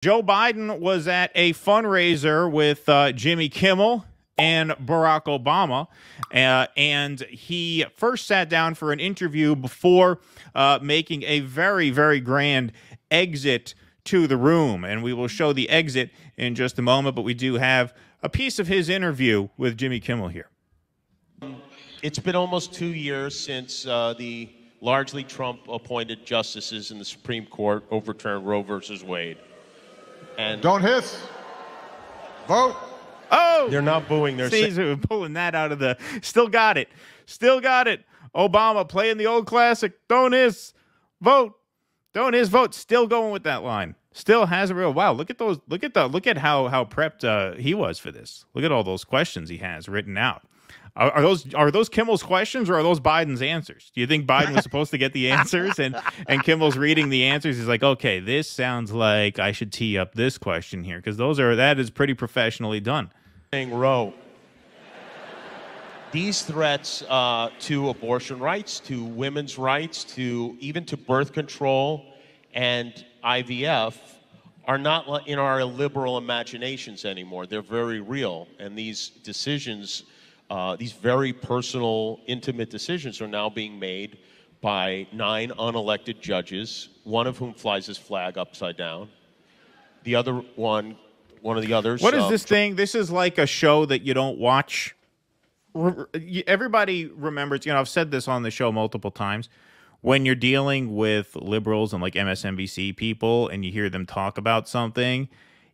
Joe Biden was at a fundraiser with Jimmy Kimmel and Barack Obama, and he first sat down for an interview before making a very, very grand exit to the room. And we will show the exit in just a moment, but we do have a piece of his interview with Jimmy Kimmel here. It's been almost 2 years since the largely Trump-appointed justices in the Supreme Court overturned Roe versus Wade. And don't hiss. Vote. Oh, they're not booing. They're pulling that out of the. Still got it. Still got it. Obama playing the old classic. Don't hiss. Vote. Don't hiss. Vote. Still going with that line. Still has a real. Wow. Look at those. Look at how prepped he was for this. Look at all those questions he has written out. Are those Kimmel's questions or are those Biden's answers? Do you think Biden was supposed to get the answers and Kimmel's reading the answers? He's like, okay, this sounds like I should tee up this question here because that is pretty professionally done. Roe. These threats to abortion rights, to women's rights, even to birth control and IVF are not in our liberal imaginations anymore. They're very real, and these decisions. These very personal, intimate decisions are now being made by 9 unelected judges, one of whom flies his flag upside down. The other one of the others. What is this thing? This is like a show that you don't watch. Everybody remembers, I've said this on the show multiple times. When you're dealing with liberals and like MSNBC people and you hear them talk about something,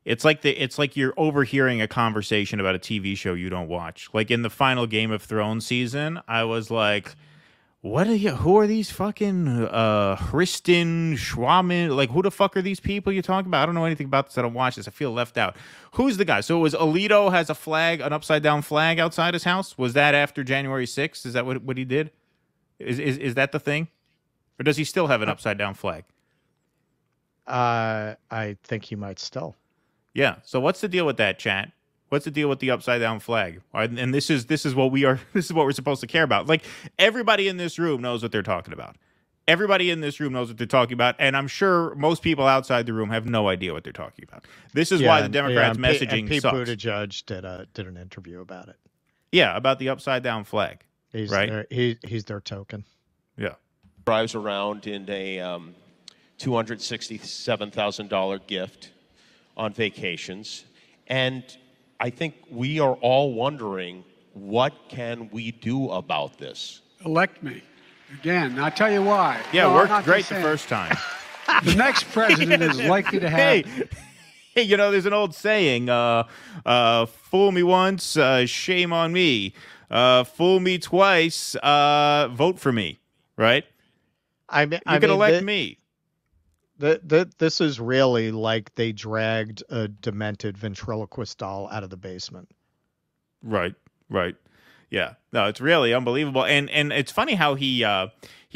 it's like you're overhearing a conversation about a TV show you don't watch. Like in the final Game of Thrones season, I was like, who are these fucking Kristen Schwamin? Like, who the fuck are these people you're talking about? I don't know anything about this. I don't watch this. I feel left out. Who's the guy? So it was Alito has a flag, an upside down flag outside his house. Was that after January 6th? Is that what he did? Is that the thing? Or does he still have an upside down flag? I think he might still. Yeah. So what's the deal with that, chat? What's the deal with the upside down flag? And this is what we are. This is what we're supposed to care about. Like everybody in this room knows what they're talking about. Everybody in this room knows what they're talking about, and I'm sure most people outside the room have no idea what they're talking about. This is why the Democrats' messaging Pete sucks. Buttigieg did an interview about it. Yeah, about the upside down flag. He's their token. Yeah. Drives around in a $267,000 gift on vacations, and I think we are all wondering, what can we do about this? Elect me again. I'll tell you why. Yeah, worked great the first time. The next president is likely to have. Hey, there's an old saying: "Fool me once, shame on me. Fool me twice, vote for me." Right? You can elect me. This is really like they dragged a demented ventriloquist doll out of the basement. Right. Yeah. No, it's really unbelievable. And it's funny how he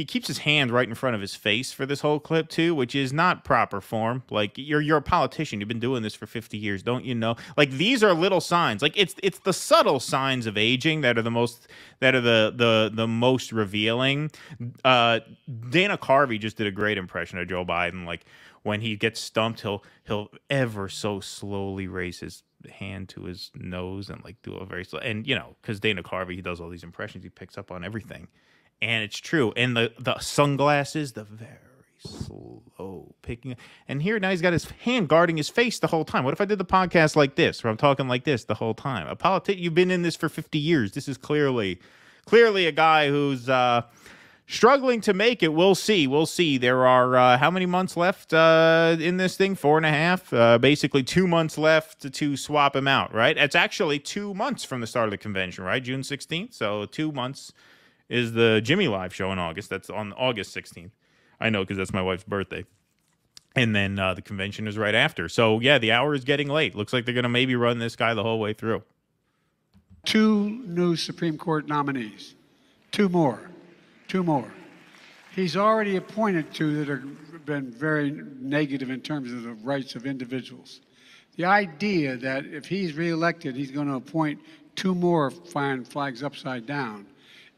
keeps his hand right in front of his face for this whole clip too, which is not proper form. Like you're a politician. You've been doing this for 50 years, don't you know? Like these are little signs. Like it's the subtle signs of aging that are the most revealing. Dana Carvey just did a great impression of Joe Biden. Like when he gets stumped, he'll ever so slowly raise his hand to his nose and like do a very slow, and because Dana Carvey, he does all these impressions, he picks up on everything, and it's true. And the sunglasses, the very slow picking, and here now he's got his hand guarding his face the whole time. What if I did the podcast like this, where I'm talking like this the whole time? A politician, you've been in this for 50 years. This is clearly a guy who's struggling to make it. We'll see. There are how many months left in this thing? 4.5. Basically 2 months left to swap him out, right? It's actually 2 months from the start of the convention, right? June 16th. So 2 months is the Jimmy Live show in August. That's on August 16th. I know because that's my wife's birthday. And then the convention is right after. So, yeah, the hour is getting late. Looks like they're going to maybe run this guy the whole way through. 2 new Supreme Court nominees. 2 more. He's already appointed 2 that have been very negative in terms of the rights of individuals. The idea that if he's reelected, he's going to appoint 2 more flying flags upside down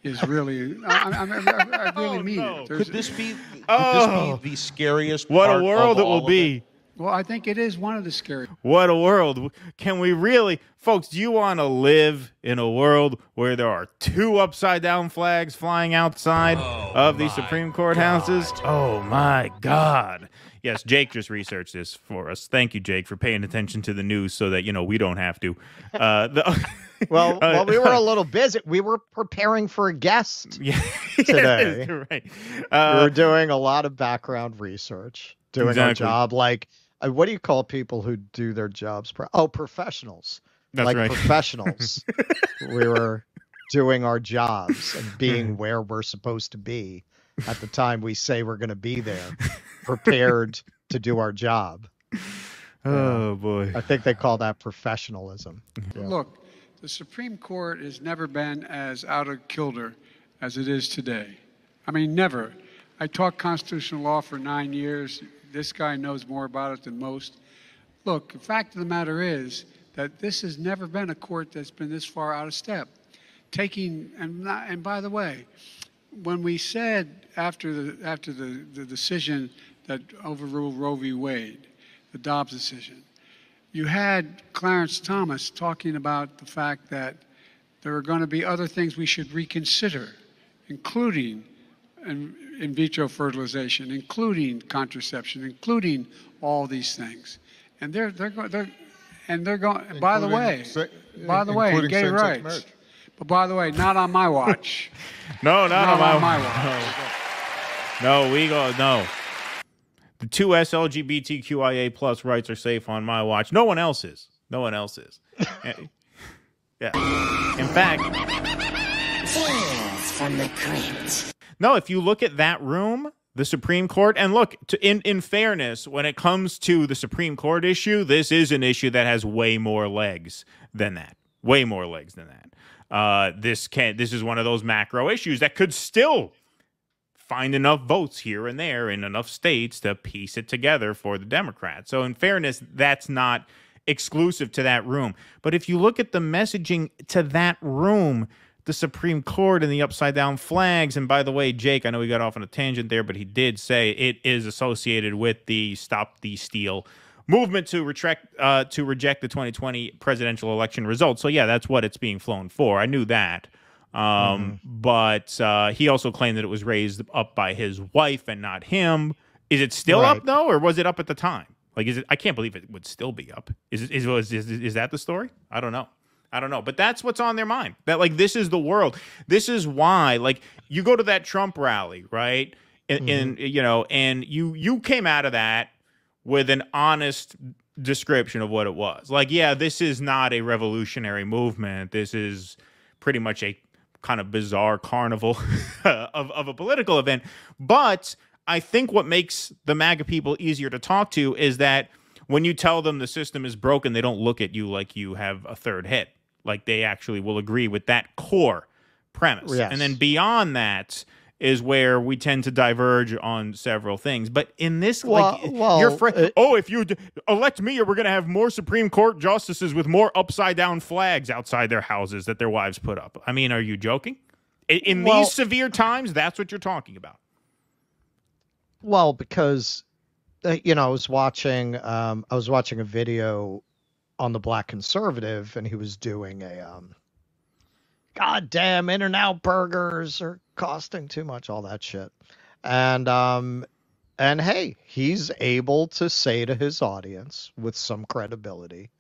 is really, I really mean it. Could this be the scariest what part a world of it will be. Well, I think it is one of the scary. What a world. Can we really, folks, do you want to live in a world where there are 2 upside down flags flying outside of the Supreme Court houses? Oh my God. Yes, Jake just researched this for us. Thank you, Jake, for paying attention to the news so that, we don't have to. Well, we were a little busy. We were preparing for a guest today. Right. We were doing a lot of background research, doing our job. Like, what do you call people who do their jobs? Professionals. That's like right. Professionals. We were doing our jobs and being where we're supposed to be at the time we say we're going to be there, prepared to do our job. Oh, boy. I think they call that professionalism. Yeah. Look, the Supreme Court has never been as out of kilter as it is today. I mean, never. I taught constitutional law for 9 years. This guy knows more about it than most. Look, the fact of the matter is that this has never been a court that's been this far out of step. And by the way, when we said after the decision that overruled Roe v. Wade, the Dobbs decision, you had Clarence Thomas talking about the fact that there are going to be other things we should reconsider, including in vitro fertilization, including contraception, including all these things. And they're going. By the way, gay rights. But by the way, not on my watch. No, not on my watch. No. The 2S LGBTQIA plus rights are safe on my watch. No one else is. Yeah. In fact, Tales from the Cringe. No, if you look at that room, the Supreme Court, and look, in fairness, when it comes to the Supreme Court issue, this is an issue that has way more legs than that. Way more legs than that. This is one of those macro issues that could still find enough votes here and there in enough states to piece it together for the Democrats. So in fairness, that's not exclusive to that room. But if you look at the messaging to that room, the Supreme Court and the upside down flags, and by the way, Jake, I know we got off on a tangent there, but he did say it is associated with the Stop the Steal movement to reject the 2020 presidential election results. So yeah, that's what it's being flown for. I knew that. But he also claimed that it was raised up by his wife and not him. Is it still up though, or was it up at the time? Like, is it? I can't believe it would still be up. Is that the story? I don't know. But that's what's on their mind. That, like, this is the world. This is why, like, you go to that Trump rally, right? And you came out of that with an honest description of what it was. Like, yeah, this is not a revolutionary movement. This is pretty much a kind of bizarre carnival of a political event. But I think what makes the MAGA people easier to talk to is that when you tell them the system is broken, they don't look at you like you have a third head. Like, they actually will agree with that core premise. Yes. And then beyond that is where we tend to diverge on several things. But in this, if you elect me, we're going to have more Supreme Court justices with more upside down flags outside their houses that their wives put up. I mean, are you joking? In these severe times, that's what you're talking about. Well, because I was watching a video on the Black Conservative, and he was doing a goddamn In-N-Out burgers are costing too much, all that shit. And hey, he's able to say to his audience with some credibility,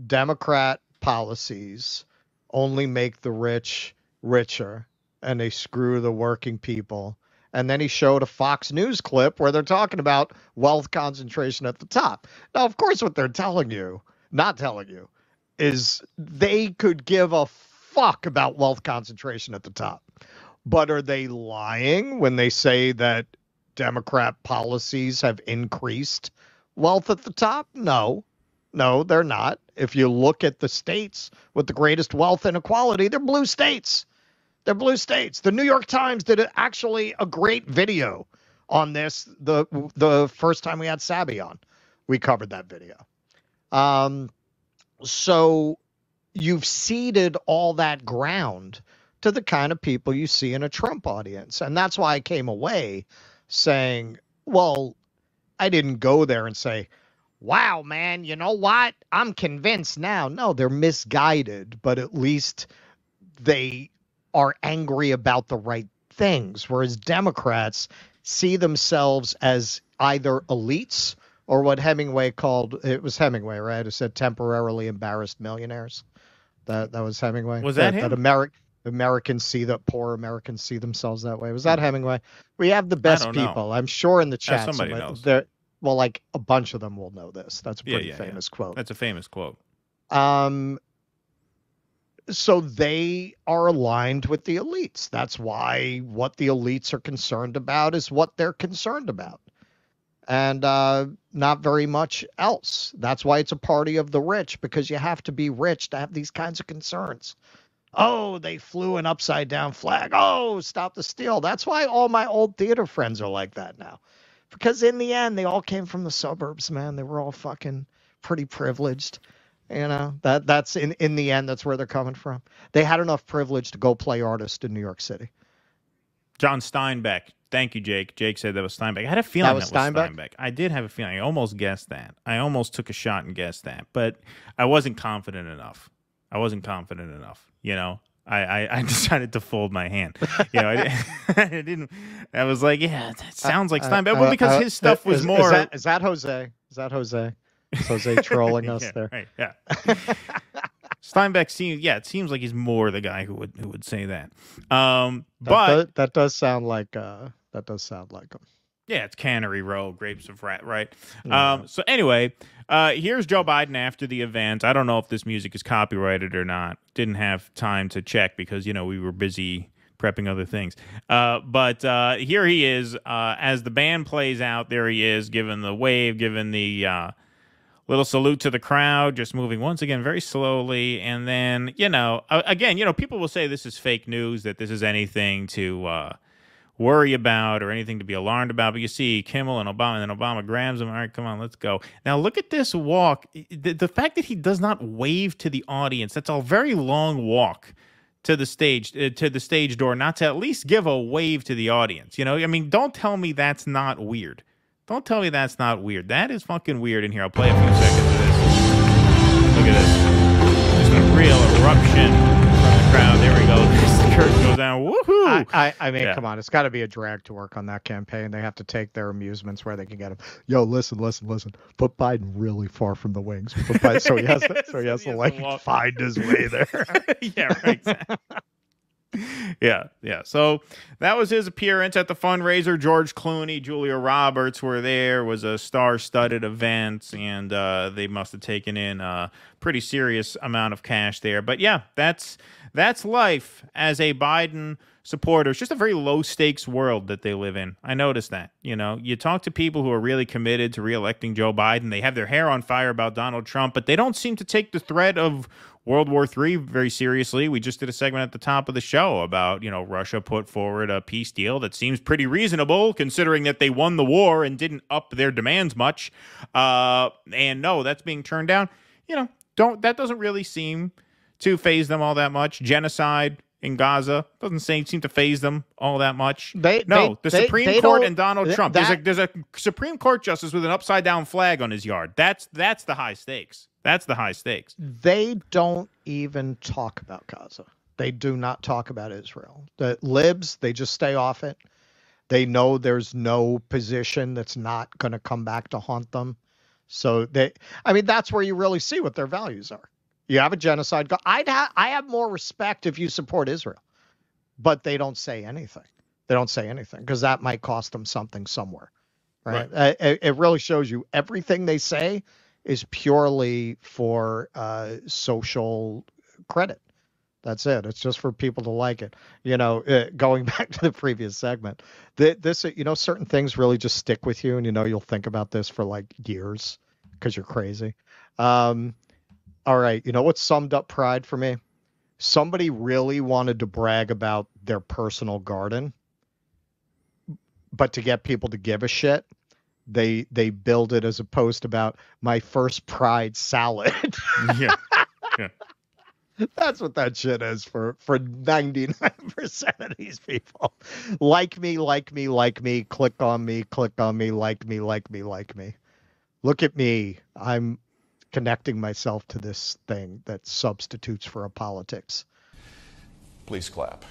Democrat policies only make the rich richer and they screw the working people. And then he showed a Fox News clip where they're talking about wealth concentration at the top. Now, of course, what they're not telling you, is they could give a fuck about wealth concentration at the top. But are they lying when they say that Democrat policies have increased wealth at the top? No, they're not. If you look at the states with the greatest wealth inequality, they're blue states. The New York Times did actually a great video on this. The first time we had Sabby on, we covered that video. So you've ceded all that ground to the kind of people you see in a Trump audience. And that's why I came away saying, well, I didn't go there and say, wow, man, you know what? I'm convinced now. No, they're misguided, but at least they are angry about the right things. Whereas Democrats see themselves as either elites or what Hemingway called, it was Hemingway, right? Who said temporarily embarrassed millionaires. That was Hemingway. Was that him? That poor Americans see themselves that way. Was that Hemingway? We have the best don't know. people. I'm sure in the chat somebody knows. Well, like a bunch of them will know this. That's a pretty famous quote. That's a famous quote. So they are aligned with the elites. That's why what the elites are concerned about is what they're concerned about. And not very much else. That's why it's a party of the rich, because you have to be rich to have these kinds of concerns. Oh, they flew an upside down flag. Oh, stop the steal. That's why all my old theater friends are like that now. Because in the end, they all came from the suburbs, man. They were all fucking pretty privileged. You know, that's in the end, that's where they're coming from. They had enough privilege to go play artist in New York City. John Steinbeck. Thank you, Jake. Jake said that was Steinbeck. I had a feeling that was Steinbeck. I did have a feeling. I almost guessed that. I almost took a shot and guessed that, but I wasn't confident enough. You know, I decided to fold my hand. You know, I didn't. I was like, yeah, that sounds like Steinbeck. Well, because his stuff was more. Is that Jose? Is that Jose? Is Jose trolling us there? Right. Yeah. Steinbeck it seems like he's more the guy who would say that. But that does sound like him. Yeah, it's Cannery Row, Grapes of Wrath, right? Yeah. So anyway, here's Joe Biden after the event. I don't know if this music is copyrighted or not. Didn't have time to check because, we were busy prepping other things. But here he is as the band plays out. There he is, giving the wave, giving the little salute to the crowd, just moving once again very slowly. And then, again, people will say this is fake news, that this is anything to worry about or anything to be alarmed about. But you see Kimmel and Obama, and then Obama grabs him. All right, come on, let's go. Now, look at this walk. The fact that he does not wave to the audience, that's a very long walk to the stage door, not to at least give a wave to the audience. Don't tell me that's not weird. Don't tell me that's not weird. That is fucking weird in here. I'll play a few seconds of this. Look at this. Just a real eruption from the crowd. There we go. The curtain goes down. Woohoo! Come on. It's got to be a drag to work on that campaign. They have to take their amusements where they can get them. Yo, listen. Put Biden really far from the wings. So he has to find his way there. Yeah, right. Exactly. Yeah. So that was his appearance at the fundraiser. George Clooney, Julia Roberts were there. It was a star-studded event, and they must have taken in a pretty serious amount of cash there. But yeah, that's life as a Biden supporter. It's just a very low-stakes world that they live in. I noticed that. You talk to people who are really committed to re-electing Joe Biden. They have their hair on fire about Donald Trump, but they don't seem to take the threat of World War III very seriously. We just did a segment at the top of the show about, Russia put forward a peace deal that seems pretty reasonable considering that they won the war and didn't up their demands much. And no, that's being turned down. That doesn't really seem to faze them all that much. Genocide in Gaza doesn't seem to faze them all that much. The Supreme Court and Donald Trump. There's a Supreme Court justice with an upside down flag on his yard. That's the high stakes. That's the high stakes. They don't even talk about Gaza. They do not talk about Israel. The libs, they just stay off it. They know there's no position that's not going to come back to haunt them. So that's where you really see what their values are. You have a genocide. I have more respect if you support Israel, but they don't say anything. They don't say anything because that might cost them something somewhere. Right. It really shows you everything they say is purely for social credit. That's it. It's just for people to like it. Going back to the previous segment, this certain things really just stick with you, and you'll think about this for like years because you're crazy. All right, what summed up pride for me? Somebody really wanted to brag about their personal garden, but to get people to give a shit, they build it as a post about my first pride salad. Yeah. That's what that shit is for 99% of these people. Like me, click on me, like me. Look at me. I'm connecting myself to this thing that substitutes for a politics. Please clap.